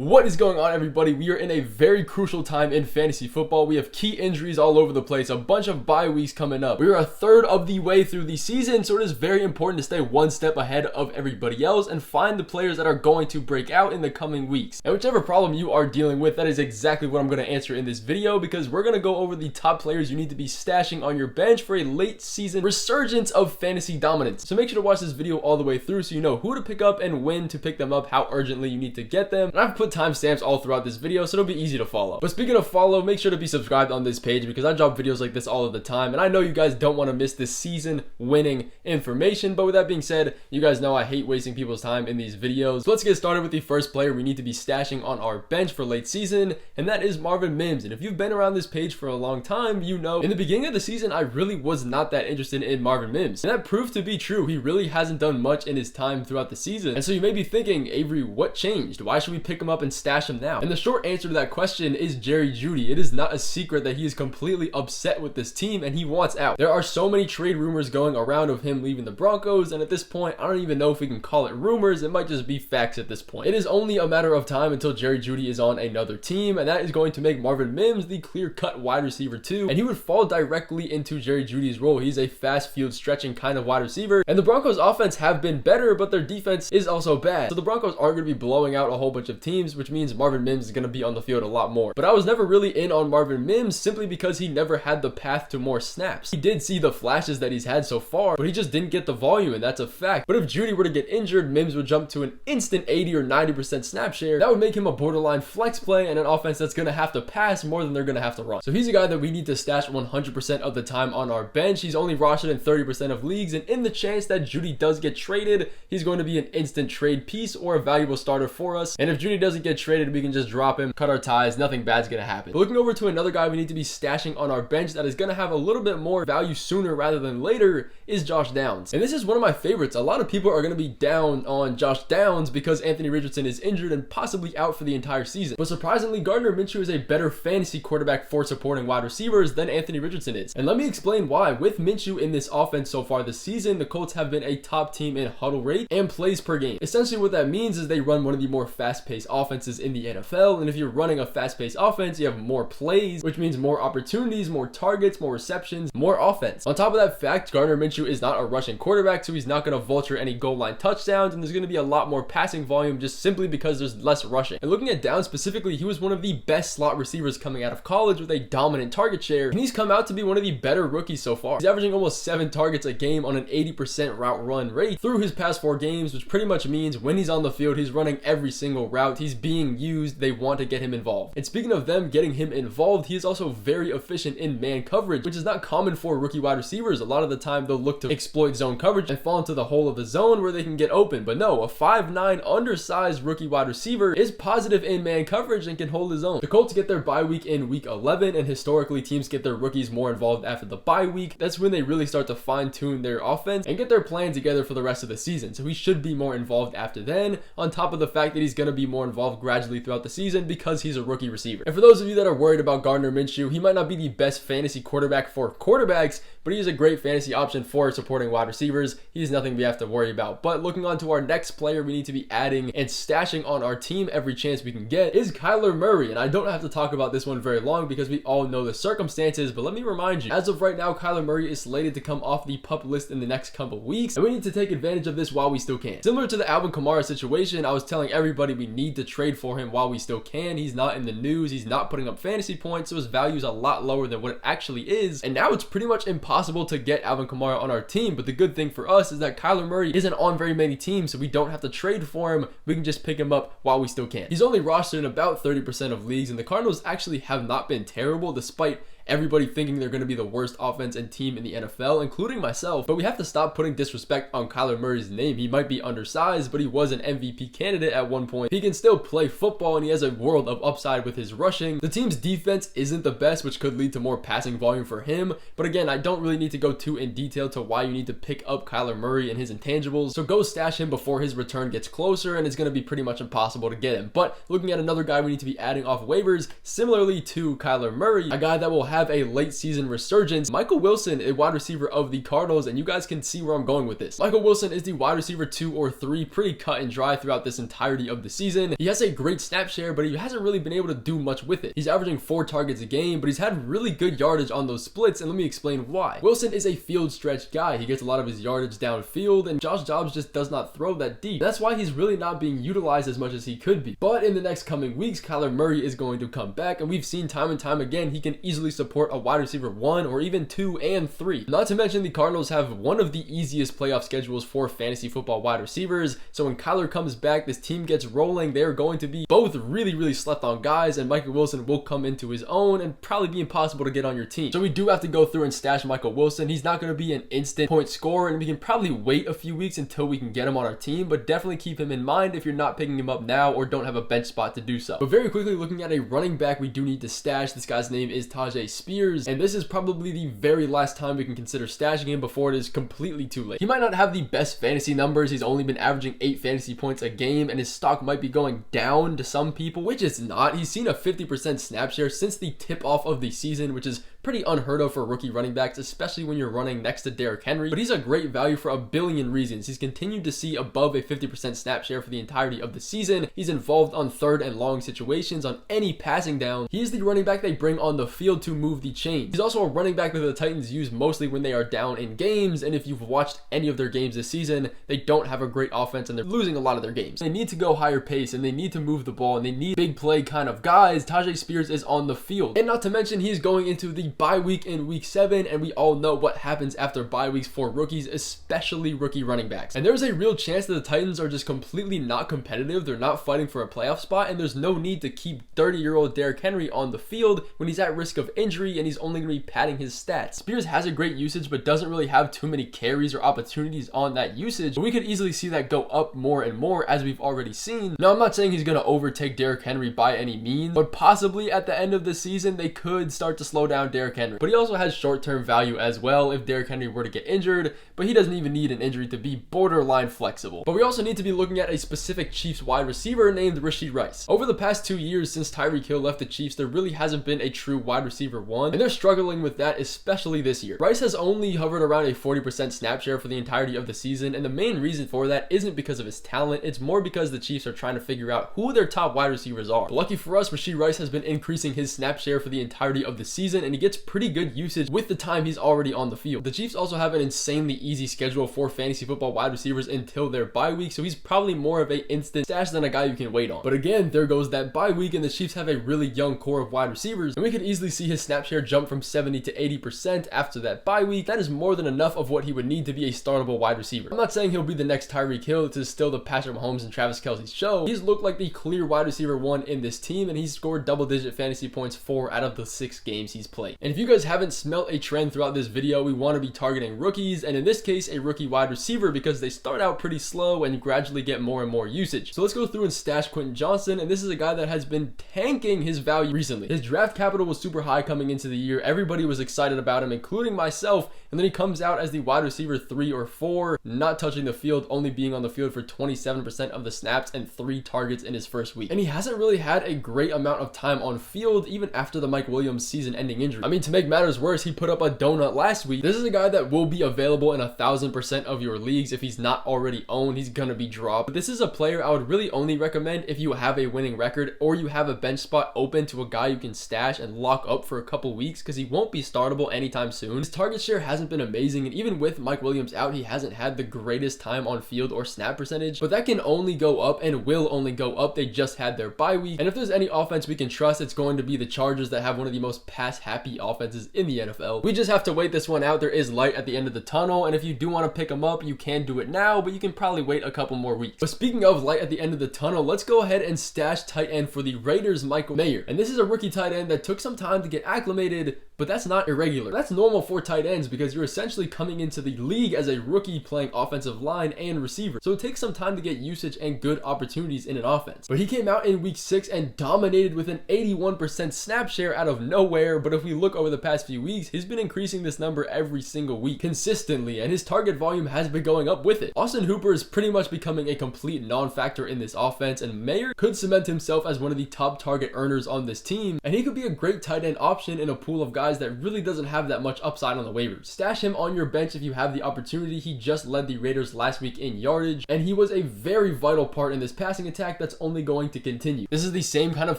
What is going on, everybody? We are in a very crucial time in fantasy football. We have key injuries all over the place, a bunch of bye weeks coming up. We are a third of the way through the season, so it is very important to stay one step ahead of everybody else and find the players that are going to break out in the coming weeks. And whichever problem you are dealing with, that is exactly what I'm going to answer in this video, because we're going to go over the top players you need to be stashing on your bench for a late season resurgence of fantasy dominance. So make sure to watch this video all the way through so you know who to pick up and when to pick them up, how urgently you need to get them. And I've put timestamps all throughout this video, so it'll be easy to follow. But speaking of follow, make sure to be subscribed on this page because I drop videos like this all of the time, and I know you guys don't want to miss this season winning information. But with that being said, you guys know I hate wasting people's time in these videos. So let's get started with the first player we need to be stashing on our bench for late season, and that is Marvin Mims. And if you've been around this page for a long time, you know in the beginning of the season I really was not that interested in Marvin Mims, and that proved to be true. He really hasn't done much in his time throughout the season. And so you may be thinking, Avery, what changed? Why should we pick him up and stash him now? And the short answer to that question is Jerry Jeudy. It is not a secret that he is completely upset with this team and he wants out. There are so many trade rumors going around of him leaving the Broncos, and at this point I don't even know if we can call it rumors. It might just be facts at this point. It is only a matter of time until Jerry Jeudy is on another team, and that is going to make Marvin Mims the clear-cut wide receiver too, and he would fall directly into Jerry Jeudy's role. He's a fast field stretching kind of wide receiver, and the Broncos offense have been better, but their defense is also bad. So the Broncos aren't going to be blowing out a whole bunch of teams, which means Marvin Mims is going to be on the field a lot more. But I was never really in on Marvin Mims simply because he never had the path to more snaps. He did see the flashes that he's had so far, but he just didn't get the volume, and that's a fact. But if Jeudy were to get injured, Mims would jump to an instant 80 or 90% snap share. That would make him a borderline flex play and an offense that's going to have to pass more than they're going to have to run. So he's a guy that we need to stash 100% of the time on our bench. He's only rostered in 30% of leagues, and in the chance that Jeudy does get traded, he's going to be an instant trade piece or a valuable starter for us. And if Jeudy doesn't get traded, we can just drop him, cut our ties, nothing bad's going to happen. But looking over to another guy we need to be stashing on our bench that is going to have a little bit more value sooner rather than later is Josh Downs. And this is one of my favorites. A lot of people are going to be down on Josh Downs because Anthony Richardson is injured and possibly out for the entire season. But surprisingly, Gardner Minshew is a better fantasy quarterback for supporting wide receivers than Anthony Richardson is. And let me explain why. With Minshew in this offense so far this season, the Colts have been a top team in huddle rate and plays per game. Essentially what that means is they run one of the more fast-paced offenses in the NFL, and if you're running a fast-paced offense, you have more plays, which means more opportunities, more targets, more receptions, more offense. On top of that fact, Gardner Minshew is not a rushing quarterback, so he's not going to vulture any goal line touchdowns, and there's going to be a lot more passing volume just simply because there's less rushing. And looking at Downs specifically, he was one of the best slot receivers coming out of college with a dominant target share, and he's come out to be one of the better rookies so far. He's averaging almost 7 targets a game on an 80% route run rate through his past 4 games, which pretty much means when he's on the field, he's running every single route. He's being used. They want to get him involved. And speaking of them getting him involved, he is also very efficient in man coverage, which is not common for rookie wide receivers. A lot of the time, they'll look to exploit zone coverage and fall into the hole of the zone where they can get open. But no, a 5'9" undersized rookie wide receiver is positive in man coverage and can hold his own. The Colts get their bye week in week 11, and historically, teams get their rookies more involved after the bye week. That's when they really start to fine-tune their offense and get their plan together for the rest of the season. So he should be more involved after then, on top of the fact that he's going to be more involved gradually throughout the season because he's a rookie receiver. And for those of you that are worried about Gardner Minshew, he might not be the best fantasy quarterback for quarterbacks, but he is a great fantasy option for supporting wide receivers. He's nothing we have to worry about. But looking on to our next player we need to be adding and stashing on our team every chance we can get is Kyler Murray. And I don't have to talk about this one very long because we all know the circumstances, but let me remind you, as of right now, Kyler Murray is slated to come off the PUP list in the next couple weeks, and we need to take advantage of this while we still can. Similar to the Alvin Kamara situation, I was telling everybody we need to trade for him while we still can. He's not in the news, he's not putting up fantasy points, so his value is a lot lower than what it actually is, and now it's pretty much impossible to get Alvin Kamara on our team. But the good thing for us is that Kyler Murray isn't on very many teams, so we don't have to trade for him. We can just pick him up while we still can. He's only rostered in about 30% of leagues, and the Cardinals actually have not been terrible despite everybody thinking they're going to be the worst offense and team in the NFL, including myself. But we have to stop putting disrespect on Kyler Murray's name. He might be undersized, but he was an MVP candidate at one point. He can still play football, and he has a world of upside with his rushing. The team's defense isn't the best, which could lead to more passing volume for him. But again, I don't really need to go too in detail to why you need to pick up Kyler Murray and his intangibles. So go stash him before his return gets closer, and it's going to be pretty much impossible to get him. But looking at another guy we need to be adding off waivers, similarly to Kyler Murray, a guy that will have a late season resurgence. Michael Wilson, a wide receiver of the Cardinals, and you guys can see where I'm going with this. Michael Wilson is the wide receiver 2 or 3, pretty cut and dry throughout this entirety of the season. He has a great snap share, but he hasn't really been able to do much with it. He's averaging 4 targets a game, but he's had really good yardage on those splits, and let me explain why. Wilson is a field stretch guy. He gets a lot of his yardage downfield, and Josh Dobbs just does not throw that deep. That's why he's really not being utilized as much as he could be. But in the next coming weeks, Kyler Murray is going to come back, and we've seen time and time again he can easily support a wide receiver 1 or even 2 and 3. Not to mention the Cardinals have one of the easiest playoff schedules for fantasy football wide receivers, so when Kyler comes back, this team gets rolling. They're going to be both really slept on guys, and Michael Wilson will come into his own and probably be impossible to get on your team. So we do have to go through and stash Michael Wilson. He's not going to be an instant point scorer, and we can probably wait a few weeks until we can get him on our team, but definitely keep him in mind if you're not picking him up now or don't have a bench spot to do so. But very quickly, looking at a running back we do need to stash. This guy's name is Tyjae Spears, and this is probably the very last time we can consider stashing him before it is completely too late. He might not have the best fantasy numbers. He's only been averaging 8 fantasy points a game, and his stock might be going down to some people, which it's not. He's seen a 50% snap share since the tip off of the season, which is pretty unheard of for rookie running backs, especially when you're running next to Derrick Henry. But he's a great value for a billion reasons. He's continued to see above a 50% snap share for the entirety of the season. He's involved on 3rd and long situations on any passing down. He's the running back they bring on the field to move the chains. He's also a running back that the Titans use mostly when they are down in games, and if you've watched any of their games this season, they don't have a great offense and they're losing a lot of their games. They need to go higher pace, and they need to move the ball, and they need big play kind of guys. Tyjae Spears is on the field. And not to mention, he's going into the bye week in week 7, and we all know what happens after bye weeks for rookies, especially rookie running backs. And there's a real chance that the Titans are just completely not competitive. They're not fighting for a playoff spot, and there's no need to keep 30-year-old Derrick Henry on the field when he's at risk of injury and he's only going to be padding his stats. Spears has a great usage, but doesn't really have too many carries or opportunities on that usage. But we could easily see that go up more and more, as we've already seen. Now, I'm not saying he's going to overtake Derrick Henry by any means, but possibly at the end of the season, they could start to slow down Derrick Henry. But he also has short-term value as well if Derrick Henry were to get injured, but he doesn't even need an injury to be borderline flexible. But we also need to be looking at a specific Chiefs wide receiver named Rashee Rice. Over the past 2 years since Tyreek Hill left the Chiefs, there really hasn't been a true wide receiver 1, and they're struggling with that, especially this year. Rice has only hovered around a 40% snap share for the entirety of the season, and the main reason for that isn't because of his talent. It's more because the Chiefs are trying to figure out who their top wide receivers are. But lucky for us, Rashee Rice has been increasing his snap share for the entirety of the season, and he gets pretty good usage with the time he's already on the field. The Chiefs also have an insanely easy schedule for fantasy football wide receivers until their bye week, so he's probably more of an instant stash than a guy you can wait on. But again, there goes that bye week, and the Chiefs have a really young core of wide receivers, and we could easily see his snap share jump from 70 to 80% after that bye week. That is more than enough of what he would need to be a startable wide receiver. I'm not saying he'll be the next Tyreek Hill. This is still the Patrick Mahomes and Travis Kelce's show. He's looked like the clear wide receiver 1 in this team, and he's scored double-digit fantasy points 4 out of the 6 games he's played. And if you guys haven't smelt a trend throughout this video, we want to be targeting rookies, and in this case, a rookie wide receiver, because they start out pretty slow and gradually get more and more usage. So let's go through and stash Quentin Johnston, and this is a guy that has been tanking his value recently. His draft capital was super high coming into the year. Everybody was excited about him, including myself, and then he comes out as the wide receiver 3 or 4, not touching the field, only being on the field for 27% of the snaps and 3 targets in his first week. And he hasn't really had a great amount of time on field, even after the Mike Williams season-ending injury. I mean, to make matters worse, he put up a donut last week. This is a guy that will be available in 1,000% of your leagues. If he's not already owned, he's gonna be dropped. But this is a player I would really only recommend if you have a winning record or you have a bench spot open to a guy you can stash and lock up for a couple weeks, because he won't be startable anytime soon. His target share hasn't been amazing, and even with Mike Williams out, he hasn't had the greatest time on field or snap percentage, but that can only go up and will only go up. They just had their bye week, and if there's any offense we can trust, it's going to be the Chargers, that have one of the most pass-happy offenses in the NFL. We just have to wait this one out. There is light at the end of the tunnel, and if you do want to pick him up, you can do it now, but you can probably wait a couple more weeks. But speaking of light at the end of the tunnel, let's go ahead and stash tight end for the Raiders, Michael Mayer. And this is a rookie tight end that took some time to get acclimated, but that's not irregular. That's normal for tight ends, because you're essentially coming into the league as a rookie playing offensive line and receiver. So it takes some time to get usage and good opportunities in an offense. But he came out in week 6 and dominated with an 81% snap share out of nowhere. But if we look over the past few weeks, he's been increasing this number every single week consistently, and his target volume has been going up with it. Austin Hooper is pretty much becoming a complete non-factor in this offense, and Mayer could cement himself as one of the top target earners on this team, and he could be a great tight end option in a pool of guys guys that really doesn't have that much upside on the waivers. Stash him on your bench if you have the opportunity. He just led the Raiders last week in yardage, and he was a very vital part in this passing attack that's only going to continue. This is the same kind of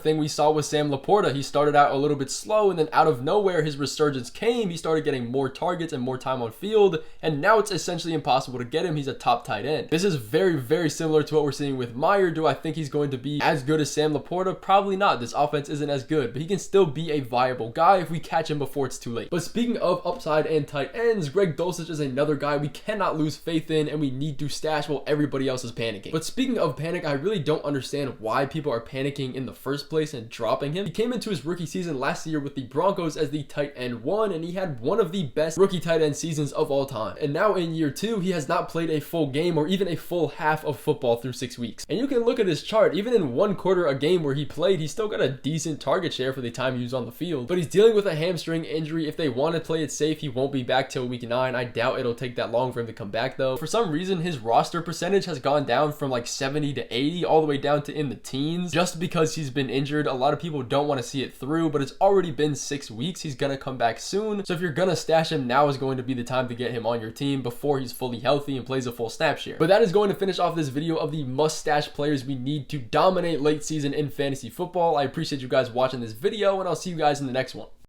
thing we saw with Sam Laporta. He started out a little bit slow, and then out of nowhere his resurgence came. He started getting more targets and more time on field, and now it's essentially impossible to get him. He's a top tight end. This is very, very similar to what we're seeing with Meyer. Do I think he's going to be as good as Sam Laporta? Probably not. This offense isn't as good, but he can still be a viable guy if we catch him before it's too late. But speaking of upside and tight ends, Greg Dulcich is another guy we cannot lose faith in, and we need to stash while everybody else is panicking. But speaking of panic, I really don't understand why people are panicking in the first place and dropping him. He came into his rookie season last year with the Broncos as the tight end 1, and he had one of the best rookie tight end seasons of all time. And now in year 2, he has not played a full game or even a full half of football through 6 weeks. And you can look at his chart. Even in one quarter a game where he played, he still got a decent target share for the time he was on the field. But he's dealing with a hamstring injury. If they want to play it safe, he won't be back till week 9. I doubt it'll take that long for him to come back though. For some reason, his roster percentage has gone down from like 70 to 80 all the way down to in the teens just because he's been injured. A lot of people don't want to see it through, but it's already been 6 weeks. He's gonna come back soon. So if you're gonna stash him, now is going to be the time to get him on your team before he's fully healthy and plays a full snap share. But that is going to finish off this video of the must stash players we need to dominate late season in fantasy football. I appreciate you guys watching this video, and I'll see you guys in the next one.